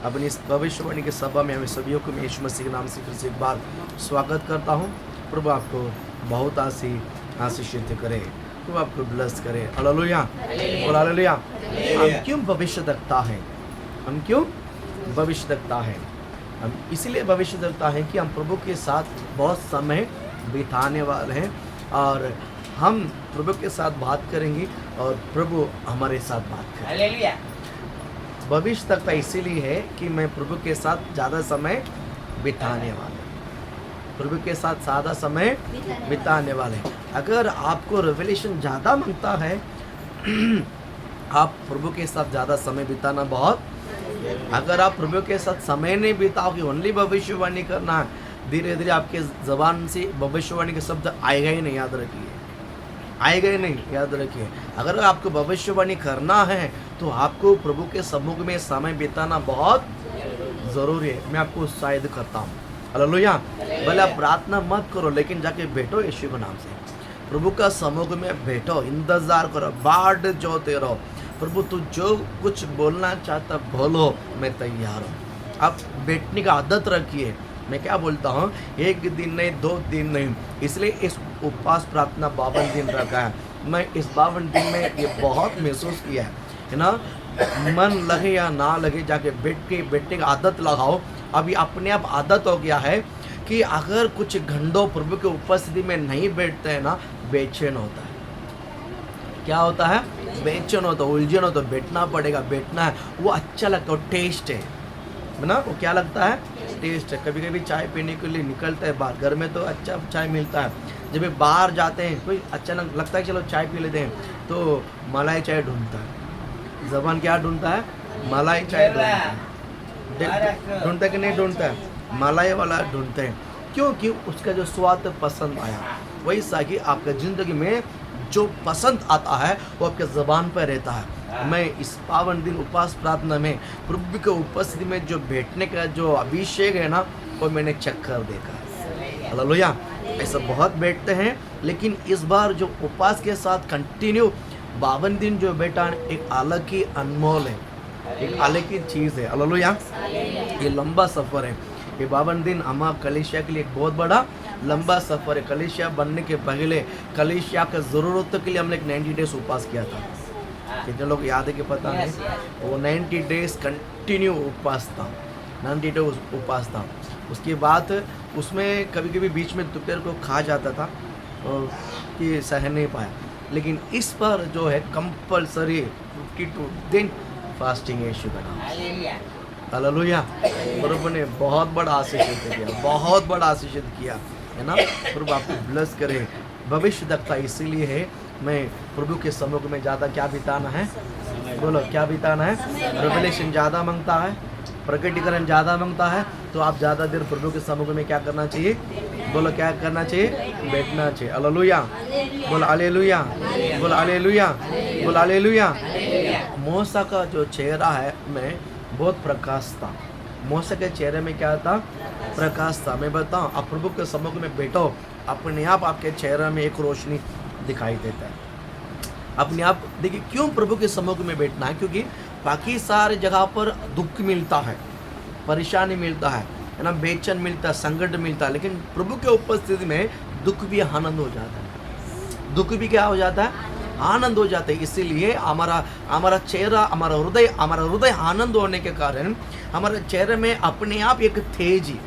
अपनी इस भविष्यवाणी के सभा में हमें सभी को मैं यीशु मसीह के नाम से फिर से एक बार स्वागत करता हूँ। प्रभु आपको बहुत आशीषित करे, प्रभु आपको ब्लेस करे। हालेलुया, बोल हालेलुया। हम क्यों भविष्यद्वक्ता हैं? हम क्यों भविष्यद्वक्ता हैं? हम इसीलिए भविष्यद्वक्ता हैं कि हम प्रभु के साथ बहुत समय बिताने वाले हैं और हम प्रभु के साथ बात करेंगे और प्रभु हमारे साथ बात करेंगे। भविष्यद्वक्ता इसीलिए है कि मैं प्रभु के साथ ज़्यादा समय बिताने वाले, प्रभु के साथ ज़्यादा समय बिताने वाले। अगर आपको रेवलेशन ज़्यादा मांगता है आप प्रभु के साथ ज़्यादा समय बिताना बहुत, अगर आप प्रभु के साथ समय नहीं बिताओगे, ओनली भविष्यवाणी करना, धीरे धीरे आपके ज़बान से भविष्यवाणी के शब्द आएगा ही नहीं, याद रखिए, आएगा ही नहीं, याद रखिए। अगर आपको भविष्यवाणी करना है तो आपको प्रभु के सम्मुख में समय बिताना बहुत ज़रूरी है। मैं आपको उत्साहित करता हूँ। हालेलुया। भले आप प्रार्थना मत करो, लेकिन जाके बैठो यीशु के नाम से, प्रभु का सम्मुख में बैठो, इंतजार करो, बाट जोते रहो। प्रभु तू जो कुछ बोलना चाहता बोलो, मैं तैयार हूँ। आप बैठने का आदत रखिए। मैं क्या बोलता हूँ, एक दिन नहीं, 2 दिन नहीं, इसलिए इस उपवास प्रार्थना 52 दिन रखा है। मैं इस 52 दिन में ये बहुत महसूस किया है ना, मन लगे या ना लगे जाके बैठने का आदत लगाओ। अभी अपने आप आदत हो गया है कि अगर कुछ घंटों प्रभु के उपस्थिति में नहीं बैठते हैं ना, बेचैन होता है। क्या होता है? बेचैन होता है, उलझन होता है। बैठना पड़ेगा, बैठना है, वो अच्छा लगता है, वो टेस्ट है ना। वो क्या लगता है? टेस्ट है। कभी कभी चाय पीने के लिए निकलता है बाहर, घर में तो अच्छा चाय मिलता है, जब ये बाहर जाते हैं कोई अच्छा लगता है चलो चाय पी लेते हैं, तो मलाई चाय ढूंढता है। ज़बान क्या ढूंढता है? मलाई चाय ढूंढता है कि नहीं ढूंढता है? मलाई वाला ढूंढते हैं। क्योंकि उसका जो स्वाद पसंद आया। वैसा कि आपका ज़िंदगी में जो पसंद आता है वो आपके ज़बान पर रहता है। मैं इस पावन दिन उपवास प्रार्थना में प्रभु के उपस्थिति में जो बैठने का जो अभिषेक है ना, वो मैंने चेक कर देखा है। हालेलुया। ऐसा बहुत बैठते हैं, लेकिन इस बार जो उपवास के साथ कंटिन्यू 52 दिन जो बैठा, एक अलग ही अनमोल है, एक अलग ही चीज़ है। हालेलुया। ये लंबा सफ़र है। ये 52 दिन हमारा कलीसिया के लिए एक बहुत बड़ा लंबा सफ़र है। कलीसिया बनने के पहले कलीसिया का ज़रूरतों के लिए हमने एक 90 डेज उपवास किया था। कितने लोग याद है कि पता नहीं, वो 90 डेज कंटिन्यू उपवास था, 90 डेज उपवास था। उसके बाद उसमें कभी कभी बीच में दोपहर को खा जाता था कि सह नहीं पाया, लेकिन इस पर जो है कंपलसरी 52 दिन फास्टिंग है यीशु का नाम। हालेलुया। प्रभु ने बहुत बड़ा आशीषित किया, बहुत बड़ा आशीषित किया है ना। प्रभु आपको ब्लेस करे। भविष्यद्वक्ता इसीलिए है, मैं प्रभु के सम्मुख में ज़्यादा क्या बिताना है? बोलो क्या बिताना है? रेवलेशन ज़्यादा मांगता है, प्रकटीकरण ज़्यादा मांगता है, तो आप ज़्यादा देर प्रभु के सम्मुख में क्या करना चाहिए? बोलो क्या करना चाहिए? बैठना चाहिए। हालेलुया। बोल हालेलुया, बोल हालेलुया, बोल हालेलुया। मूसा का जो चेहरा है मैं बहुत प्रकाश था। मूसा के चेहरे में क्या था? प्रकाश था। मैं बताऊं, आप प्रभु के सम्मुख में बैठो, अपने आप आपके चेहरे में एक रोशनी दिखाई देता है। अपने आप देखिए, क्यों प्रभु के सम्मुख में बैठना है? क्योंकि बाकी सारे जगह पर दुख मिलता है, परेशानी मिलता है ना, बेचैन मिलता है, संकट मिलता है, लेकिन प्रभु के उपस्थिति में दुख भी आनंद हो जाता है। दुख भी क्या हो जाता है? आनंद हो जाता है। इसीलिए हमारा चेहरा, हमारा हृदय आनंद होने के कारण हमारे चेहरे में अपने आप एक तेजी,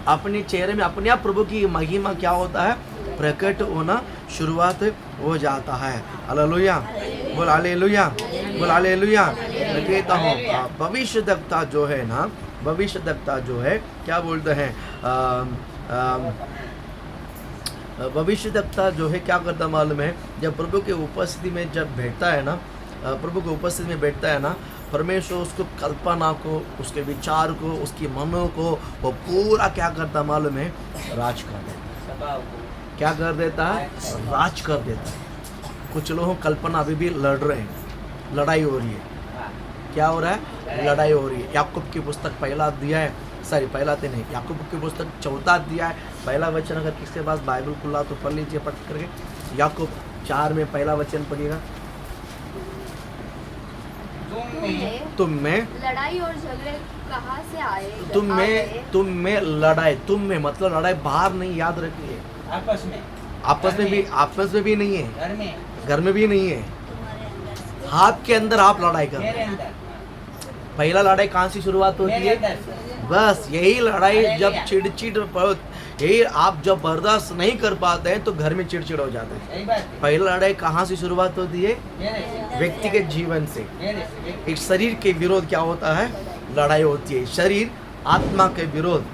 अपने चेहरे में अपने आप प्रभु की महिमा क्या होता है? प्रकट होना शुरुआत हो जाता है। हालेलुया, बोल हालेलुया, बोल हालेलुया। मैं कहता हूँ भविष्यद्वक्ता जो है ना, भविष्यद्वक्ता जो है क्या बोलते हैं, भविष्यद्वक्ता जो है क्या करता मालूम है? जब प्रभु के उपस्थिति में जब बैठता है ना, प्रभु के उपस्थिति में बैठता है ना, परमेश्वर उसको कल्पना को, उसके विचार को, उसकी मनों को वो पूरा क्या करता मालूम है? राज कर देता है। क्या कर देता है? राज कर देता है। कुछ लोगों कल्पना अभी भी लड़ रहे हैं, लड़ाई हो रही है। क्या हो रहा है? लड़ाई हो रही है। याकूब की पुस्तक पहला अध्याय, सॉरी पहला तो नहीं, याकूब की पुस्तक 4 अध्याय पहला वचन, अगर किसके पास बाइबल खुला तो पढ़ लीजिए, पढ़ करके। याकूब 4 में पहला वचन पढ़िएगा। तुम में लड़ाई और झगड़े कहाँ से आए? तुम में लड़ाई, तुम में मतलब लड़ाई बाहर नहीं, याद रखिए। आपस में आपस में भी नहीं है, घर में भी नहीं है, तुम्हारे अंदर से। आपके अंदर आप लड़ाई कर रहे मेरे हैं। अंदर, पहला लड़ाई कहाँ से शुरुआत होती मेरे है? अंदर से। बस यही लड़ाई जब हालेलुया। चिड़चिड़ यही आप जब बर्दाश्त नहीं कर पाते हैं तो घर में चिड़चिड़ हो जाता है। सही बात है। पहला लड़ाई कहाँ से शुरुआत होती है? मेरे से, व्यक्ति के जीवन से। मेरे से। एक शरीर के विरोध क्या होता है? लड़ाई होती है। शरीर आत्मा के विरोध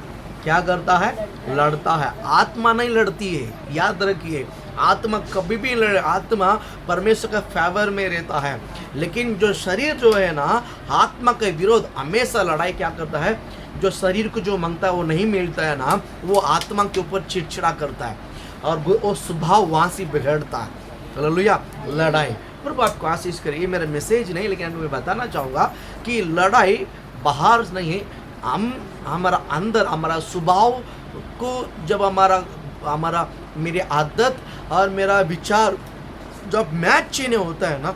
क्या करता है? लड़ता है। आत्मा नहीं लड़ती है, याद रखिए। आत्मा कभी भी लड़े, आत्मा परमेश्वर का फेवर में रहता है, लेकिन जो शरीर जो है ना, आत्मा के विरोध हमेशा लड़ाई क्या करता है? जो शरीर को जो मांगता है वो नहीं मिलता है ना, वो आत्मा के ऊपर चिड़चिड़ा करता है और वो स्वभाव वहाँ से बिगड़ता है। हालेलुया। लड़ाई, प्रभु आपको आशीष करे। ये मेरा मैसेज नहीं, लेकिन मैं बताना चाहूँगा कि लड़ाई बाहर नहीं है, हम हमारा अंदर, हमारा स्वभाव को जब हमारा मेरी आदत और मेरा विचार जब मैच नहीं होता है ना,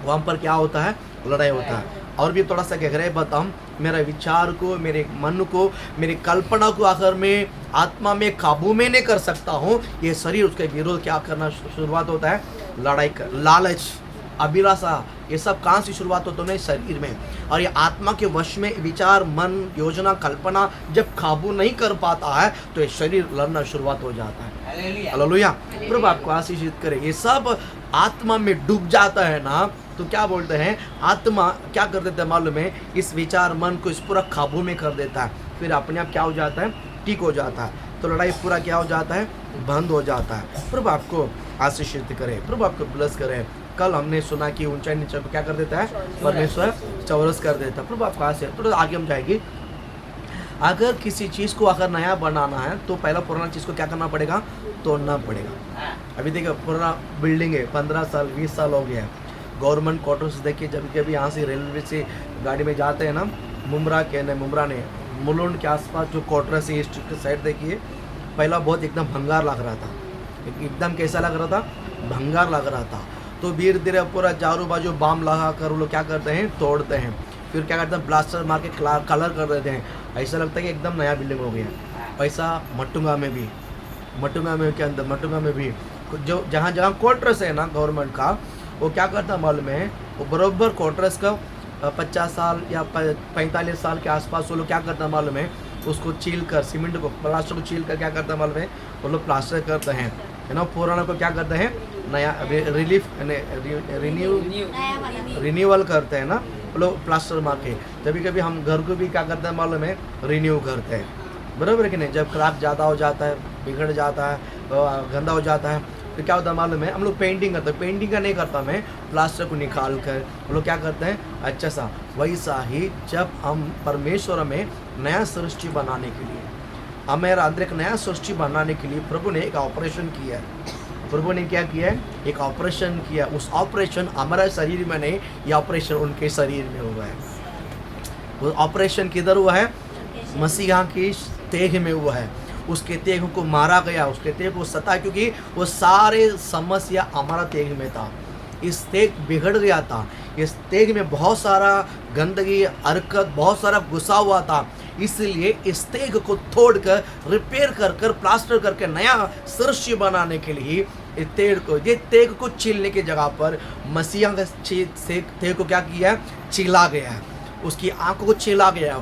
वहाँ पर क्या होता है? लड़ाई होता है। और भी थोड़ा सा गहराई बताऊँ, मेरा विचार को, मेरे मन को, मेरी कल्पना को अगर मैं आत्मा में काबू में नहीं कर सकता हूँ, ये शरीर उसके विरोध क्या करना शुरुआत होता है? लड़ाई कर। लालच, अभिलाषा, ये सब कहाँ से शुरुआत होता है? शरीर में। और ये आत्मा के वश में विचार, मन, योजना, कल्पना जब काबू नहीं कर पाता है तो ये शरीर लड़ना शुरुआत हो जाता है। हालेलुया। हालेलुया। प्रभु आपको आशीषित करे। ये सब आत्मा में डूब जाता है ना, तो क्या बोलते हैं? आत्मा क्या कर देता है मालूम है? इस विचार, मन को इस पूरा काबू में कर देता है, फिर अपने आप क्या हो जाता है? ठीक हो जाता है। तो लड़ाई पूरा क्या हो जाता है? बंद हो जाता है। प्रभु आपको आशीषित करे, प्रभु आपको ब्लेस करे। कल हमने सुना कि ऊंचाई नीचे को क्या कर देता है? परमेश्वर चौरस कर देता है। प्रभु आपको आशीष। थोड़ा आगे हम जाएंगे। अगर किसी चीज़ को अगर नया बनाना है तो पहला पुराना चीज़ को क्या करना पड़ेगा? तोड़ना पड़ेगा। अभी देखिए, पुराना बिल्डिंग है, 15 साल 20 साल हो गया है। गवर्नमेंट क्वार्टर्स देखिए, जब कभी यहाँ से रेलवे से गाड़ी में जाते हैं ना, मुमरा ने मुलुंड के आसपास जो क्वार्टर्स है, ईस्ट की साइड देखिए, पहला बहुत एकदम भंगार लग रहा था। एकदम कैसा लग रहा था? भंगार लग रहा था। तो धीरे धीरे पूरा चारों बाजू बाम लगा कर वो लोग क्या करते हैं? तोड़ते हैं। फिर क्या करते हैं? ब्लास्टर मार के कलर कर देते हैं। ऐसा लगता है कि एकदम नया बिल्डिंग हो गया। पैसा मटुंगा में भी जो जहाँ जहाँ क्वार्टर्स है ना गवर्नमेंट का, वो क्या करता है मालूम है? वो बराबर क्वार्टर्स का 50 साल या 45 साल के आसपास वो लोग क्या करता है मालूम है? उसको छील कर, सीमेंट को, प्लास्टर को छील कर क्या करता है मालूम है? वो लोग प्लास्टर करते हैं, है ना। पुराना को क्या करते हैं? नया रिन्यूअल करते हैं ना वो लोग, प्लास्टर मार के। कभी कभी हम घर को भी क्या करते हैं मालूम है? रिन्यू करते हैं, बराबर है कि नहीं? जब खराब ज़्यादा हो जाता है, बिगड़ जाता है, गंदा हो जाता है, तो क्या होता है मालूम है? हम लोग पेंटिंग करते हैं। पेंटिंग का नहीं करता मैं, प्लास्टर को निकाल कर हम लोग क्या करते हैं? अच्छा सा। वैसा ही जब हम परमेश्वर में नया सृष्टि बनाने के लिए, हमारे अंदर एक नया सृष्टि बनाने के लिए प्रभु ने एक ऑपरेशन किया है। प्रभु ने क्या किया है? एक ऑपरेशन किया। उस ऑपरेशन हमारे शरीर में नहीं, ये ऑपरेशन उनके शरीर में हुआ है। वो ऑपरेशन किधर हुआ है? मसीहा की तेग में हुआ है। उसके तेग को मारा गया, उसके तेग को सता, क्योंकि वो सारे समस्या हमारा तेग में था। इस तेग बिगड़ गया था, इस तेग में बहुत सारा गंदगी, हरकत, बहुत सारा घुसा हुआ था। इसलिए इस तेग को तोड़कर, रिपेयर कर कर, प्लास्टर करके नया सृष्टि बनाने के लिए ये तेग को छीलने की जगह पर मसीहा का तेग को क्या किया? छीला गया है। उसकी आंखों को छीला गया है,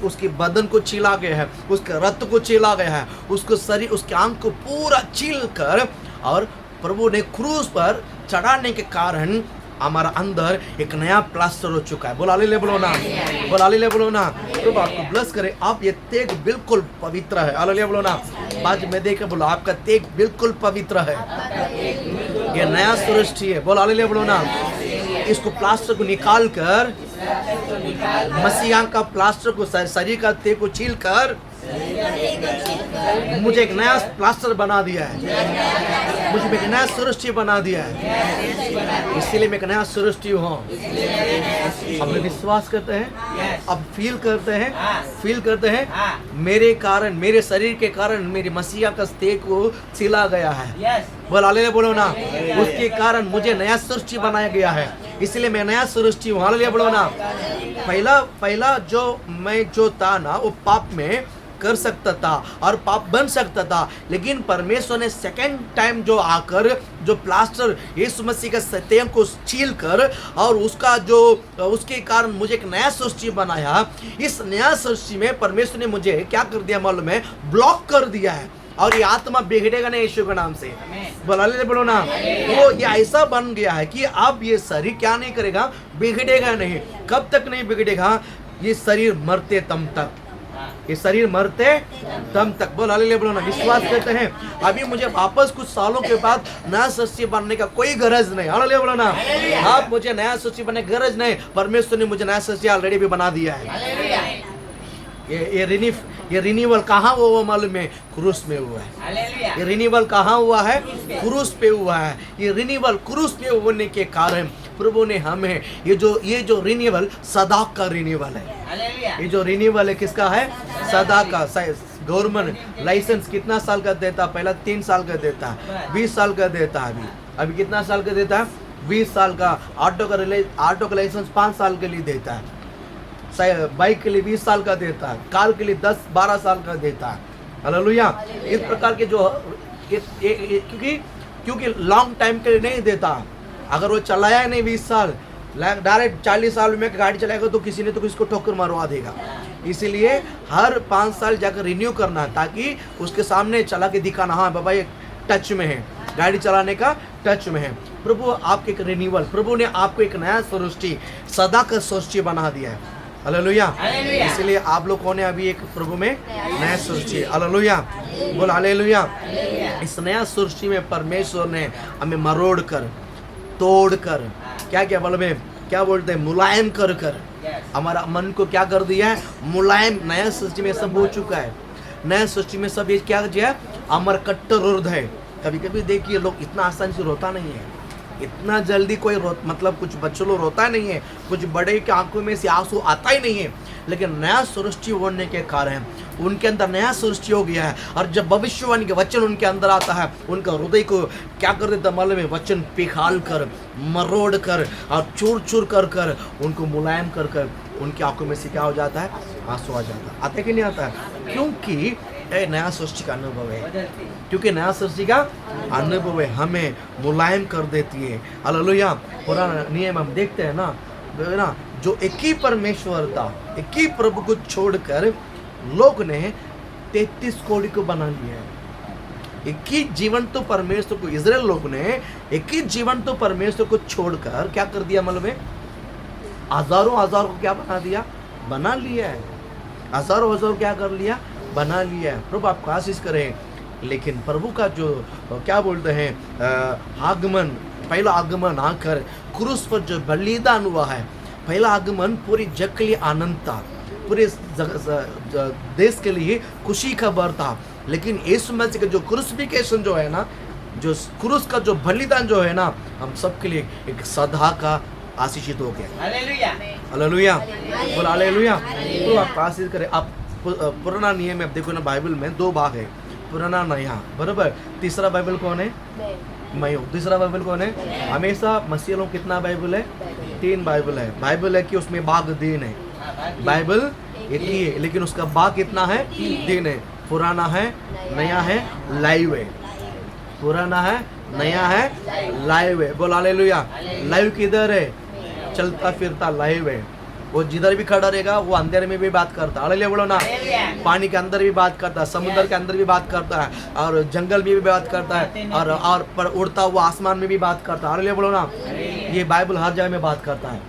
उसकी बदन को छीला गया है, उसके रक्त को छीला गया है, उसको शरीर, उसकी आंख को पूरा छील कर, और प्रभु ने क्रूस पर चढ़ाने के कारण हमारा अंदर एक नया प्लास्टर हो चुका है। बोला ले बोलो ना, बोला ले बोलो ना। प्रभु आपको ब्लेस करे। आप ये तेग बिल्कुल पवित्र है। हालेलुया बोलो ना। बाद में देख बोलो, आपका तेग बिल्कुल पवित्र है, ये नया सृष्टि है। बोला हालेलुया बोलो ना। इसको प्लास्टर को निकाल कर, मसीहा का प्लास्टर को, शरीर का तेग को छील कर मुझे एक नया प्लास्टर बना दिया है, मुझे एक नया सृष्टि बना दिया है। इसीलिए मैं एक नया सृष्टि हूँ। अब विश्वास करते हैं, अब फील करते हैं मेरे कारण, मेरे शरीर के कारण मेरे मसीहा का तेग को छिला गया है। बोला ले बोलो ना। उसके कारण मुझे नया सृष्टि बनाया गया है। इसलिए मैं नया सृष्टि हूँ। हालेलुया बोलो ना। पहला जो मैं जो था ना वो पाप में कर सकता था और पाप बन सकता था, लेकिन परमेश्वर ने सेकंड टाइम जो आकर जो प्लास्टर यीशु मसीह का सत्य को छील कर और उसका जो उसके कारण मुझे एक नया सृष्टि बनाया। इस नया सृष्टि में परमेश्वर ने मुझे क्या कर दिया मालूम है? ब्लॉक कर दिया है और ये आत्मा बिगड़ेगा नहीं यीशु के नाम से। बोलो ना। वो ये ऐसा बन गया है कि अब ये शरीर क्या नहीं करेगा? बिगड़ेगा नहीं। कब तक नहीं बिगड़ेगा? ये शरीर मरते दम तक। ये शरीर मरते दम तक। बोलो ना। विश्वास करते हैं अभी मुझे वापस कुछ सालों के बाद नया सृष्टि बनने का कोई गरज नहीं। हालेलुया बोलो ना। आप मुझे नया सृष्टि बनने की गरज नहीं, परमेश्वर ने मुझे नया सृष्टि ऑलरेडी भी बना दिया है। ये रिन्यूअल कहाँ हुआ मालूम है? क्रूस में हुआ है। ये रिन्यूअल कहाँ हुआ है? क्रूस पे हुआ है। ये रिन्यूअल क्रूस पे होने के कारण प्रभु ने हमें ये जो रिन्यूअल सदा का रिन्यूअल है। ये जो रिन्यूअल है किसका है? सदा का। गवर्नमेंट लाइसेंस कितना साल का देता? पहला 3 साल का देता है, 20 साल का देता है। अभी कितना साल का देता है? 20 साल का। ऑटो का लाइसेंस 5 साल के लिए देता है। बाइक के लिए 20 साल का देता है, कार के लिए 10-12 साल का देता है। हालेलुया। इस प्रकार के जो क्योंकि लॉन्ग टाइम के लिए नहीं देता। अगर वो चलाया नहीं 20 साल, डायरेक्ट 40 साल में गाड़ी चलाएगा तो किसी ने तो किसी को ठोकर मारवा देगा। इसीलिए हर 5 साल जाकर रिन्यू करना, ताकि उसके सामने चला के दिखाना, हाँ बाबा ये टच में है, गाड़ी चलाने का टच में है। प्रभु आपके एक रिन्यूअल, प्रभु ने आपको एक नया सृष्टि, सदा का सृष्टि बना दिया है। हालेलुया। इसलिए आप लोगों ने अभी एक प्रभु में नया सृष्टि। हालेलुया बोल। हालेलुया। इस नया सृष्टि में परमेश्वर ने हमें मरोड़ कर, तोड़ कर, क्या बोलते क्या बोलते हैं, मुलायम कर हमारा मन को क्या कर दिया है? मुलायम। नया सृष्टि में सब हो चुका है। नया सृष्टि में सब ये क्या किया? अमर कट्टर हृदय। कभी कभी देखिए लोग इतना आसानी से रोता नहीं है, इतना जल्दी कोई मतलब कुछ बच्चों लोग रोता नहीं है, कुछ बड़े की आंखों में से आंसू आता ही नहीं है। लेकिन नया सृष्टि होने के कारण उनके अंदर नया सृष्टि हो गया है। और जब भविष्यवाणी के वचन उनके अंदर आता है, उनका हृदय को क्या कर देता मालूम है? वचन पिघाल कर, मरोड़ कर और चूर चूर कर उनको मुलायम कर उनकी आंखों में से क्या हो जाता है? आंसू आ जाता है। आते कि नहीं आता है? क्योंकि नया सृष्टि का अनुभव है। क्योंकि नया सृष्टि का अनुभव है, हमें मुलायम कर देती है। हालेलुया। पुराना नियम हम देखते हैं ना, जो एक ही परमेश्वर था, एक ही प्रभु को छोड़कर लोग ने 33 कोड़ी को बना लिया है। एक ही जीवन तो परमेश्वर को, इजराइल लोग ने एक ही जीवन तो परमेश्वर को छोड़कर क्या कर दिया मालूम है? हजारों को क्या बना लिया है। हजारों क्या कर लिया? बना लिया है। प्रभु आपको आशीष करें। लेकिन प्रभु का जो क्या बोलते हैं आगमन, पहला आगमन आकर क्रूस पर जो बलिदान हुआ है, पहला आगमन पूरी जग के लिए आनंद था, पूरे देश के लिए खुशी का बर था। लेकिन यीशु मसीह का जो क्रूसिफिकेशन जो है ना, जो क्रूस का जो बलिदान जो है ना, हम सबके लिए एक सदा का आशीषित हो गया। हालेलुया बोल। हालेलुया। तो आप आशीष करें। आप पुराना नियम में आप देखो ना, बाइबल में 2 भाग है, पुराना नया, बराबर। तीसरा बाइबल कौन है? मैं हूँ। तीसरा बाइबल कौन है? हमेशा मसीह लोग कितना बाइबल है? 3 बाइबल है। बाइबल है कि उसमें भाग 3 है। बाइबल एक ही है, लेकिन उसका भाग कितना है? 3 है। पुराना है, नया है, लाइव है। पुराना है, नया है, लाइव है। बोल हालेलुया। लाइव किधर है? चलता फिरता लाइव है। वो जिधर भी खड़ा रहेगा वो अंधेरे में भी बात करता है। हालेलुया बोलो ना। पानी के अंदर भी बात करता है, समुद्र के अंदर भी बात करता है, और जंगल में भी बात करता है, और पर उड़ता हुआ आसमान में भी बात करता है। हालेलुया बोलो ना। ये बाइबल हर जगह में बात करता है।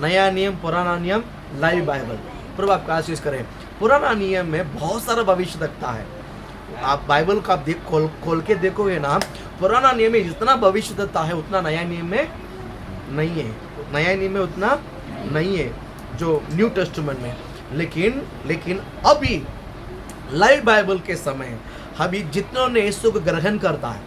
नया नियम, पुराना नियम, लाइव बाइबल। प्रभु आपका आशीष करें। पुराना नियम में बहुत सारा भविष्य दिखता है। आप बाइबल का आप खोल के देखोगे ना, पुराना नियम में जितना भविष्य दिखता है उतना नया नियम में नहीं है। नया नियम में उतना नहीं है जो न्यू टेस्टामेंट में। लेकिन अभी लाइव बाइबल के समय अभी जितनों ने यीशु को ग्रहण करता है,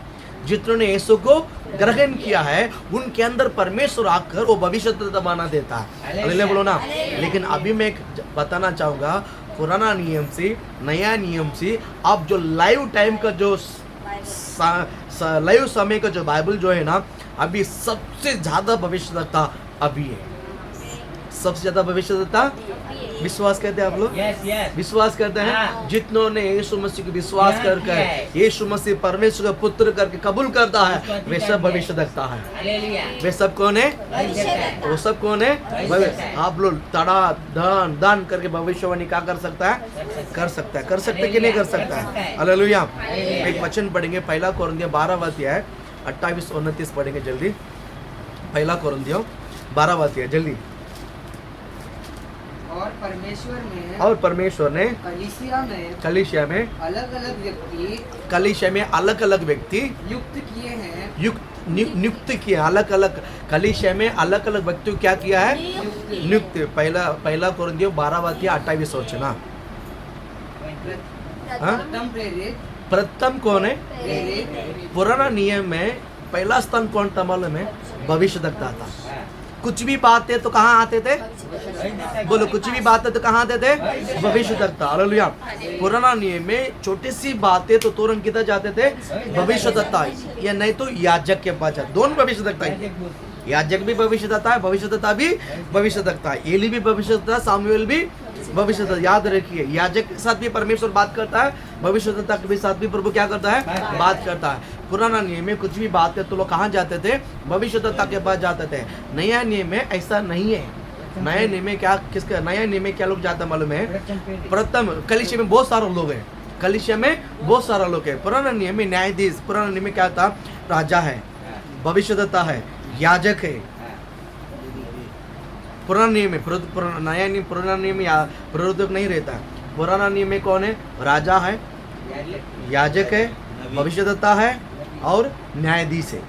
जितनों ने यीशु को ग्रहण किया है, उनके अंदर परमेश्वर आकर वो भविष्य बना देता है। हालेलुया बोलो ना। लेकिन अभी मैं बताना चाहूँगा, पुराना नियम से, नया नियम से अब जो लाइव टाइम का जो लाइव समय का जो बाइबल जो है ना, अभी सबसे ज़्यादा भविष्यवक्ता अभी है। सबसे ज्यादा भविष्यद्वक्ता विश्वास करते हैं आप लोग? Yes, yes. विश्वास करते हैं हाँ। जितनों ने यीशु मसीह को विश्वास हाँ, कर किया है। यीशु मसीह परमेश्वर का पुत्र करके कबूल करता है, विश्वास वे किया सब है। भविष्यद्वक्ता है। Hallelujah. वे सब कौन है? भविष्यद्वक्ता। वो सब कौन है? भविष्यद्वक्ता है। आप लोग तड़ा दान दान करके भविष्यवाणी क्या कर सकता है? कर सकता है। कर सकता है कि नहीं कर सकता है? हालेलुया। हालेलुया। एक वचन पढ़ेंगे, पहला कोरिन्थियों 12वां अध्याय 28-29 पढ़ेंगे जल्दी। पहला कोरिन्थियों 12वां अध्याय जल्दी। और परमेश्वर ने और परमेश्वर ने कलीसिया में कलीसिया में अलग अलग व्यक्ति युक्त किए हैं, नियुक्त किए अलग अलग कलीसिया में अलग अलग व्यक्ति क्या किया है? नियुक्त। पहला कोरिन्थियों 12वां अध्याय 28 वचन। हाँ? प्रथम प्रेरित प्रथम कौन है? प्रेरित पुराना नियम में पहला स्थान कौन था मालूम है? भविष्यद्वक्ता था। कुछ भी बातें तो कहाँ आते थे? बोलो, कुछ भी बातें तो कहाँ आते थे? भविष्यद्वक्ता। हालेलुया। पुराना नियम में छोटी सी बातें तो तुरंत किधर जाते थे? भविष्यद्वक्ता, या नहीं तो याजक के पास जाते। दोनों भविष्यद्वक्ता है। याजक भी भविष्यद्वक्ता है, भविष्यद्वक्ता भी भविष्यद्वक्ता है। एली भी भविष्यद्वक्ता, सामुएल भी भविष्यद्वक्ता। याद रखिए, याजक के साथ भी परमेश्वर बात करता है, भविष्यद्वक्ता के भी साथ भी प्रभु क्या करता है? बात करता है। पुराना नियम में कुछ भी बात है तो लोग कहाँ जाते थे? भविष्यद्वक्ता के पास जाते थे। नया नियम में ऐसा नहीं है। नया नियम में क्या, किसका नया नियम में क्या लोग जाते हैं मालूम है? प्रथम कलीसिया में बहुत सारे लोग हैं, कलीसिया में बहुत सारा लोग है। पुराना नियम में न्यायाधीश, पुराना नियम में क्या था? राजा है, भविष्यद्वक्ता है, याजक है। पुराना नियम में नया नियम, पुराना नियम या प्रवर्तक नहीं रहता। पुराना नियम में कौन है? राजा है, याजक है, भविष्यद्वक्ता है और न्यायाधीश है।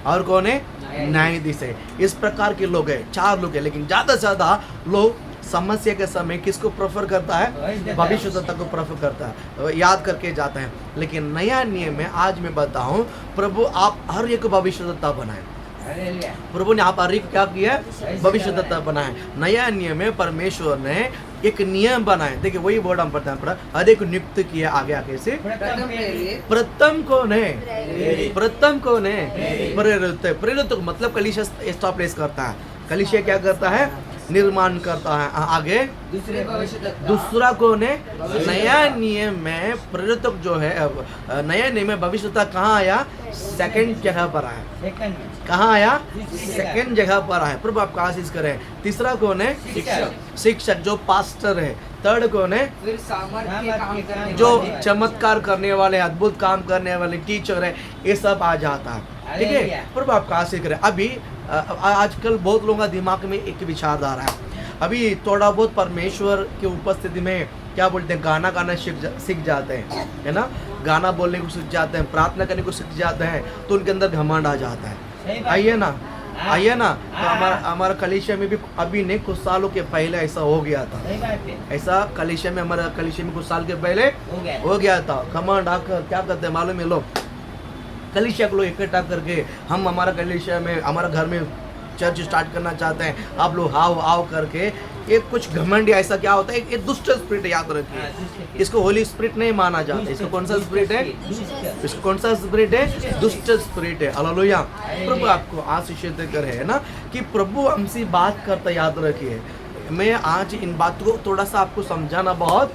और कौन है? न्यायाधीश है। इस प्रकार के लोग हैं, 4 लोग हैं। लेकिन ज्यादा से ज्यादा लोग समस्या के समय किसको प्रेफर करता है? भविष्यद्वक्ता को प्रेफर करता है, याद करके जाता है। लेकिन नया नियम में आज मैं बताऊं, प्रभु आप हर एक भविष्यद्वक्ता बनाए। प्रभु ने आप हर एक क्या किया? भविष्यद्वक्ता बनाए। नया नियम में परमेश्वर ने एक नियम बनाए। देखिए वही वर्ड हम पढ़ते हैं, हर एक नियुक्त किया। आगे से प्रथम प्रेरित प्रथम कौन है? प्रथम कौन है? प्रेरित। प्रेरित मतलब कलीसिया एस्टैब्लिश करता है। कलीसिया क्या करता है? निर्माण करता है। आगे दूसरे भविष्यद्वक्ता दूसरा कौन है? नया नियम में प्रेरित जो है, नया नियम में भविष्यद्वक्ता कहाँ आया? सेकंड जगह पर आया। कहाँ आया? सेकंड जगह पर आया। प्रभु आपका आशीष करें। तीसरा कौन है? शिक्षक जो पास्टर है। थर्ड कौन है? फिर सामर्थ्य काम करने जो वाले। चमत्कार करने वाले, अद्भुत काम करने वाले टीचर है। ये सब आ जाता है। ठीक है, प्रभु आपका आशीष करें। अभी आजकल बहुत लोगों का दिमाग में एक विचारधारा है, अभी थोड़ा बहुत परमेश्वर की उपस्थिति में क्या बोलते हैं, गाना गाना सीख जाते हैं, है ना, गाना बोलने को सीख जाते हैं, प्रार्थना करने को सीख जाते हैं, तो उनके अंदर घमंड आ जाता है। आइए ना, आइए ना। तो हमारा कलीसिया में भी अभी नहीं, कुछ सालों के पहले ऐसा हो गया था। ऐसा कलीसिया में, हमारा कलीसिया में कुछ साल के पहले हो गया था। घमंड आकर क्या करते हैं मालूम है? लोग कलीसिया को लोग इकट्ठा करके, हम हमारा कलीसिया में, हमारा घर में चर्च स्टार्ट करना चाहते हैं, आप लोग आओ आओ करके। ये कुछ घमंड ऐसा क्या होता है? ये दुष्ट स्पिरिट है, याद रखिए। इसको होली स्पिरिट नहीं माना जाता। इसको कौन सा स्पिरिट है? इसको कौन सा स्पिरिट है? दुष्ट स्पिरिट है। हालेलुया। प्रभु आपको आशीषित करे, है ना, कि प्रभु हमसे बात करता, याद रखिए। मैं आज इन बातों को थोड़ा सा आपको समझाना बहुत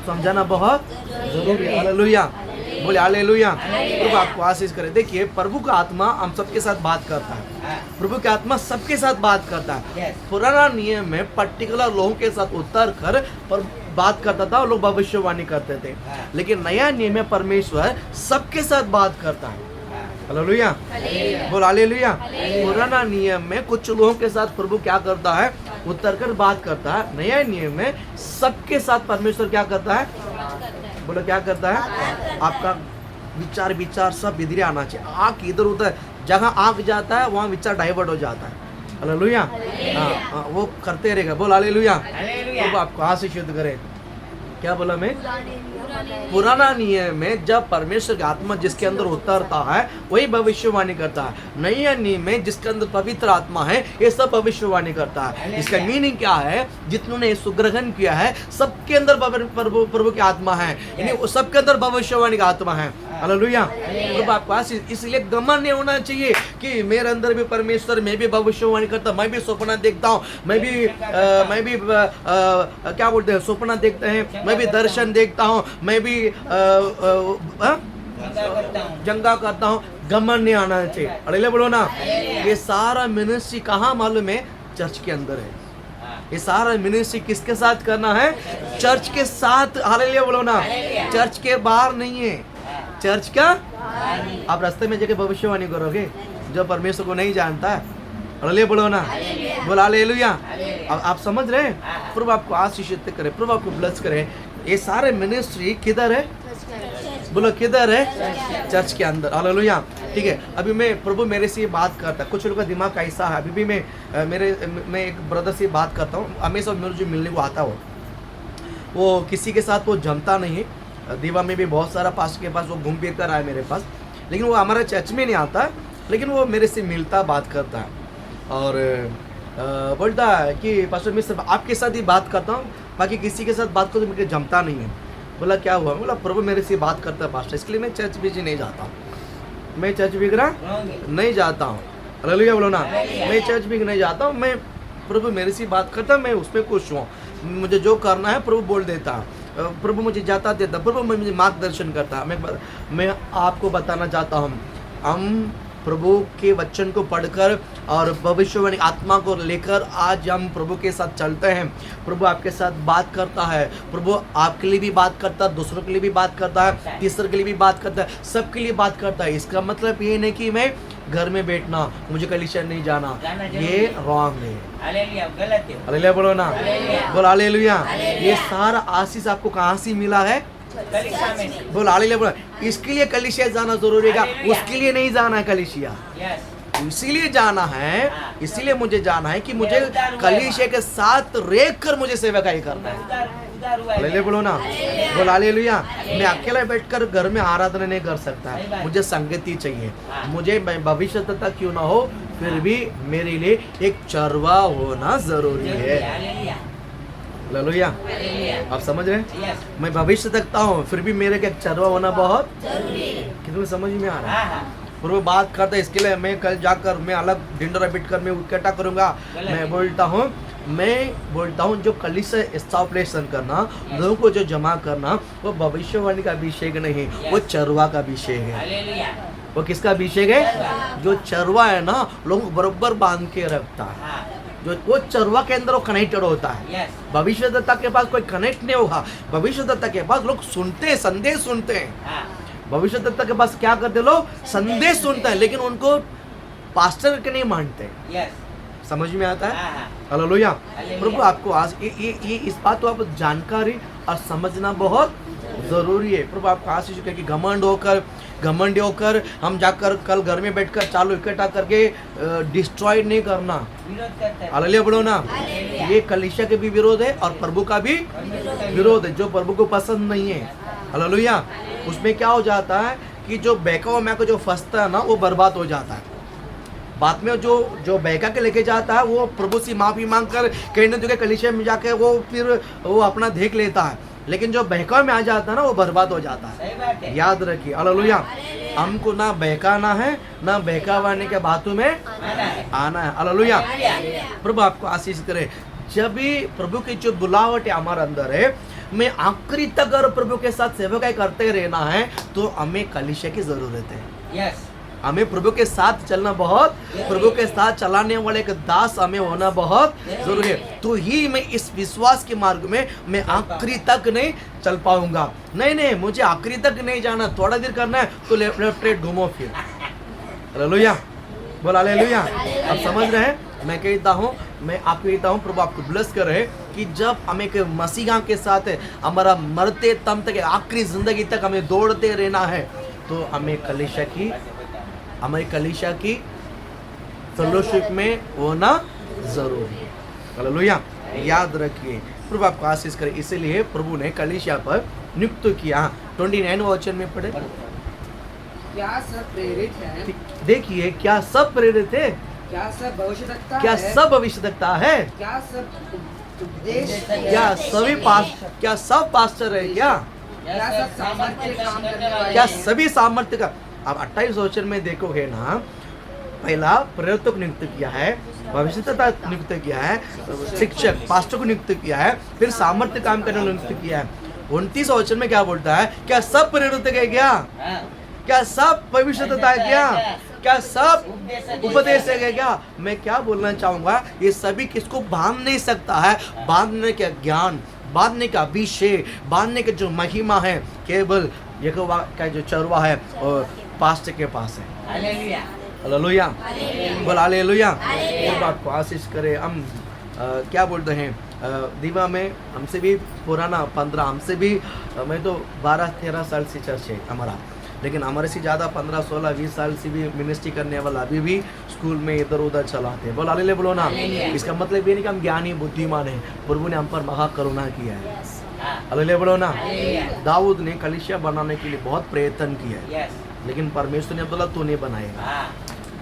जरूरी है। हालेलुया, बोले हालेलुया। प्रभु आपको आशीष करे। देखिए, प्रभु का आत्मा हम सबके साथ बात करता है। प्रभु की आत्मा सबके साथ बात करता है। पुराना नियम में पर्टिकुलर लोगों के साथ उतर कर पर बात करता था, और लोग भविष्यवाणी करते थे। लेकिन नया नियम में परमेश्वर सबके साथ बात करता है। हालेलुया, बोल हालेलुया। पुराना नियम में कुछ लोगों के साथ प्रभु क्या करता है? उतर कर बात करता है। नया नियम में सबके साथ परमेश्वर क्या करता है? बोलो क्या करता है? आपका विचार सब इधर आना चाहिए। आँख इधर उधर, जहाँ आँख जाता है वहाँ विचार डाइवर्ट हो जाता है। हालेलुया। हाँ, वो करते रहेगा। बोल हालेलुया। तो आपको आशीष करे। क्या बोला मैं? पुराना नियम में जब परमेश्वर की आत्मा जिसके अंदर उतरता है वही भविष्यवाणी करता है। नया नियम में जिसके अंदर पवित्र आत्मा है ये सब भविष्यवाणी करता है। इसका मीनिंग क्या है? जितनों ने सुग्रहण किया है सबके अंदर प्रभु की आत्मा है, यानी सबके अंदर भविष्यवाणी का आत्मा है। हालेलुया। प्रभु आपको आशीष। इसलिए घमंड नहीं होना चाहिए कि मेरे अंदर भी परमेश्वर, मैं भी भविष्यवाणी करता, मैं भी सपना देखता हूँ, मैं भी क्या बोलते हैं, सपना देखते हैं, मैं भी दर्शन देखता हूँ, मैं भी जंगा करता हूँ। घमंड नहीं आना चाहिए। हालेलुया बोलो ना। ये सारा मिनिस्ट्री कहाँ मालूम है? चर्च के अंदर है। ये सारा मिनिस्ट्री किसके साथ करना है? चर्च के साथ। हालेलुया बोलो ना। चर्च के बाहर नहीं है, चर्च का। आप रास्ते में जाके भविष्यवाणी करोगे जो परमेश्वर को नहीं जानता है। हालेलुया बोलो ना। बोला हालेलुया। आप समझ रहे हैं? प्रभु आपको आशीषित करे, प्रभु आपको ब्लेस करे। ये सारे मिनिस्ट्री किधर है? बोलो किधर है? चर्च के अंदर। हालेलुया। ठीक है, अभी मैं प्रभु मेरे से बात करता, कुछ लोगों का दिमाग ऐसा है, अभी भी मैं एक ब्रदर से बात करता हूँ, हमेशा मेरे जो मिलने को आता हो, वो किसी के साथ वो जमता नहीं है। दीवा में भी बहुत सारा पास के पास वो घूम फिर कर आया मेरे पास, लेकिन वो हमारे चर्च में नहीं आता, लेकिन वो मेरे से मिलता, बात करता है और बोलता है कि पास्टर मैं सिर्फ आपके साथ ही बात करता हूँ, बाकी किसी के साथ बात करो तो मुझे जमता नहीं है। बोला क्या हुआ? बोला प्रभु मेरे से बात करता है पास्टर, इसके लिए मैं चर्च भी नहीं जाता हूँ, मैं चर्च बिगड़ा नहीं जाता हूँ। हालेलुया बोलो ना। मैं चर्च भी नहीं जाता हूँ, मैं प्रभु मेरे से बात करता, मैं उसमें खुश हूँ, मुझे जो करना है प्रभु बोल देता, प्रभु मुझे जाता देता, प्रभु मुझे मार्गदर्शन करता। मैं आपको बताना चाहता हूँ, हम प्रभु के वचन को पढ़कर और भविष्यवाणी आत्मा को लेकर आज हम प्रभु के साथ चलते हैं। प्रभु आपके साथ बात करता है, प्रभु आपके लिए भी बात करता है, दूसरों के लिए भी बात करता है, तीसरे के लिए भी बात करता है, सबके लिए बात करता है। इसका मतलब ये नहीं कि मैं घर में बैठना, मुझे कलीसिया नहीं जाना, ये रॉन्ग है। हालेलुया बोलो ना। बोलो हालेलुया। ये सारा आशीष आपको कहाँ से मिला है? बोल हालेलुया बोल। इसके लिए कलीसिया जाना जरूरी है, उसके लिए नहीं जाना है कलीसिया, इसीलिए जाना है, इसीलिए मुझे जाना है कि मुझे कलीसिया के साथ रहकर मुझे सेवकाई करना है। हालेलुया बोलो ना। बोल हालेलुया। मैं अकेला बैठकर घर में आराधना नहीं कर सकता, मुझे संगति चाहिए। मुझे भविष्य तक क्यों ना हो, फिर भी मेरे लिए एक चरवा होना जरूरी है। हालेलुया। आप समझ रहे हैं? मैं भविष्य देखता हूँ, फिर भी मेरे के चरवा होना बहुत कितने समझ में आ रहा है। प्रभु बात करता है, इसके लिए मैं कल जाकर मैं अलग डिंडोरा बिट कर मैं इकट्ठा करूंगा। मैं बोलता हूँ जो कलीसिया एस्टैब्लिशन करना, लोगों को जो जमा करना, वो भविष्यवाणी का अभिषेक नहीं, वो चरवा का अभिषेक है। वो किसका अभिषेक है? जो चरवा है ना, लोगों को बरोबर बांध के रखता है, जो वो चरवा के अंदर वो कनेक्टेड होता है। भविष्यद्वक्ता के पास कोई कनेक्ट नहीं होगा। भविष्यद्वक्ता के पास लोग सुनते हैं, संदेश सुनते हैं। भविष्यद्वक्ता के पास क्या करते लोग? संदेश सुनते हैं, लेकिन उनको पास्टर के नहीं मानते। समझ में आता है? हालेलुया। प्रभु आपको आज ये इस बात को आप जानकारी और समझना बहुत जरूरी है। प्रभु आपको आशीष करे कि घमंड होकर हम जाकर कल घर में बैठकर चालू इकट्ठा करके डिस्ट्रॉय नहीं करना। हालेलुया बोलो ना। ये कलीसिया के भी विरोध है और प्रभु का भी विरोध है, जो प्रभु को पसंद नहीं है। हालेलुया। उसमें क्या हो जाता है कि जो बहका में को जो फंसता है ना, वो बर्बाद हो जाता है। बाद में जो बहका के लेके जाता है, वो प्रभु से माफी मांग कर कहीं ना कहीं कलीसिया में जाके वो अपना देख लेता है, लेकिन जो बहका में आ जाता है ना, वो बर्बाद हो जाता है। याद रखिए। हालेलुया। हमको ना बहकाना है, ना बहकावाने के बातों में आना है। हालेलुया। प्रभु आपको आशीष करे। जब भी प्रभु की जो बुलावट है हमारे अंदर है, मैं आखिरी तक अगर प्रभु के साथ सेवकाई करते रहना है, तो हमें कलीसिया की जरूरत है। हमें प्रभु के साथ चलना बहुत, प्रभु के साथ चलाने वाले एक दास हमें होना बहुत जरूरी है। तो ही मैं इस विश्वास के मार्ग में मैं आखिरी तक नहीं चल पाऊंगा। नहीं, मुझे आखिरी तक नहीं जाना, थोड़ा देर करना है तो लेफ्ट घूमो फिर। हालेलुया। बोल हालेलुया। आप समझ रहे हैं? मैं आपको कहता हूँ प्रभु आपको ब्लेस कर रहे कि जब हमें मसीहा के साथ हमारा मरते दम तक, आखिरी जिंदगी तक हमें दौड़ते रहना है, तो हमें हमारी कलीसिया की फेलोशिप में होना जरूरी है। हालेलुया। याद रखिए। प्रभु आपको आशीष करे। इसीलिए प्रभु ने कलीसिया पर नियुक्त किया। 29 वचन में पढ़े। क्या सब प्रेरित है? देखिए, क्या सब प्रेरित है? क्या सब भविष्यद्वक्ता क्या है? सब भविष्यद्वक्ता है? क्या सब उपदेश? क्या सब पास्टर है? क्या क्या सब सामर्थ्य काम करने वाले क्या हैं? सभी सामर्थ्य का। आप 28 वचन में देखोगे ना, पहला प्रेरितों को नियुक्त किया है, भविष्यद्वक्ता नियुक्त किया है, शिक्षक पास्टर को नियुक्त किया है, फिर सामर्थ्य काम करने वाले नियुक्त किया है। 29 वचन में क्या बोलता है? क्या सब प्रेरित है क्या? हाँ, क्या सब भविष्यद्वक्ता है क्या? क्या सब उपदेश है क्या? मैं क्या बोलना चाहूंगा, ये सभी किसको बांध नहीं सकता है। बांधने का ज्ञान, बांधने का अभिषेक, बांधने का जो महिमा है, केवल यहोवा का जो चरवा है और पास्टर के पास है। हालेलुया। हालेलुया, बोल हालेलुया। प्रभु आपको आशीष करे। हम क्या बोलते हैं, दीवा में हमसे भी पुराना 15, हमसे भी मैं तो 12-13 साल से चर्च है हमारा, लेकिन हमारे से ज़्यादा 15-16-20 साल से भी मिनिस्ट्री करने वाला अभी भी स्कूल में इधर उधर चलाते हैं। बोल हालेलुया, बोलो ना। इसका मतलब ये नहीं कि हम ज्ञानी बुद्धिमान हैं, प्रभु ने हम पर महा करुणा किया है। हाँ, हालेलुया, बोलो ना। हालेलुया। दाऊद ने कलीसिया बनाने के लिए बहुत प्रयत्न किया है, यस। लेकिन परमेश्वर ने बोला तू नहीं बनाएगा। हाँ,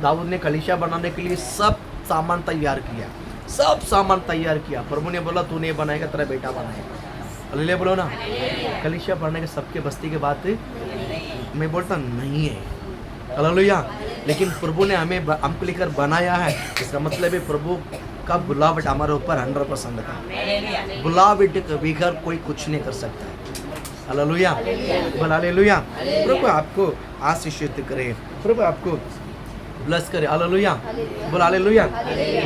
दाऊद ने कलीसिया बनाने के लिए सब सामान तैयार किया, सब सामान तैयार किया। प्रभु ने बोला तू नहीं बनाएगा, तेरा बेटा बनाएगा। हालेलुया, बोलो ना। कलीसिया बनाने के सबके बस्ती के बात मैं बोलता नहीं है। हालेलुया। लेकिन प्रभु ने हमें हमको लेकर बनाया है, इसका मतलब है प्रभु का बुलावट हमारे ऊपर 100% था। हालेलुया। बुलावट के बगैर कोई कुछ नहीं कर सकता है। हालेलुया, बोल हालेलुया। प्रभु आपको आशीषित करे, प्रभु आपको ब्लेस करे। हालेलुया, बोल हालेलुया।